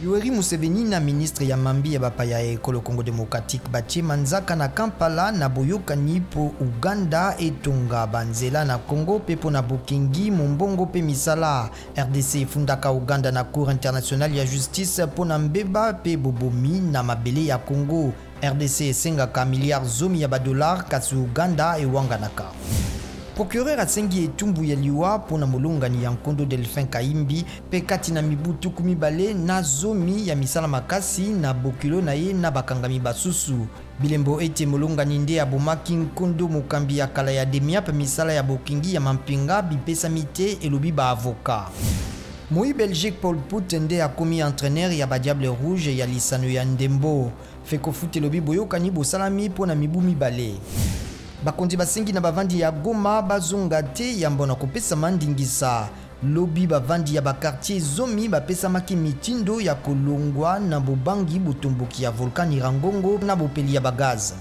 Yoweri Museveni na ministre ya mambi ya bapaya ya ekolo Congo Démocratique batie manzaka na Kampala na boyokani po Uganda etonga banzela na Congo pepo na Bukingi Mumbongo pe misala. RDC fundaka Uganda na Cour internationale ya justice po na mbeba pe bobomi na mabele ya Congo. RDC esengaka miliard zomi ya badolar kasi Uganda ewanganaka. Procureur asengi etumbu ya liwa pona mulungani ya Nkondo Delphin Kaimbi pe kati na mibutu kumibale na zomi ya misala makasi na bokilo na ye na bakangami basusu. Bilembo ete mulungani nde abomaki Nkondo mokambi ya kala ya demia pe misala ya bokingi ya mampinga bipesa mite elobi ba avoka. Moi Belgique Paul Pout nde akomi entraîneur ya ba Diable Rouge ya lisano ya Ndembo. Feko foot elobi boyokani bosalami pona mibu mibale. Bakonzi basengi na bavandi ya Goma bazonga te yambona kopesa mandingisa. Lobi bavandi ya bakartier zomi bapesa maki mitindo ya kolongwa na bobangi butumbuki ya volcan Irangongo na bopeli ya bagaza.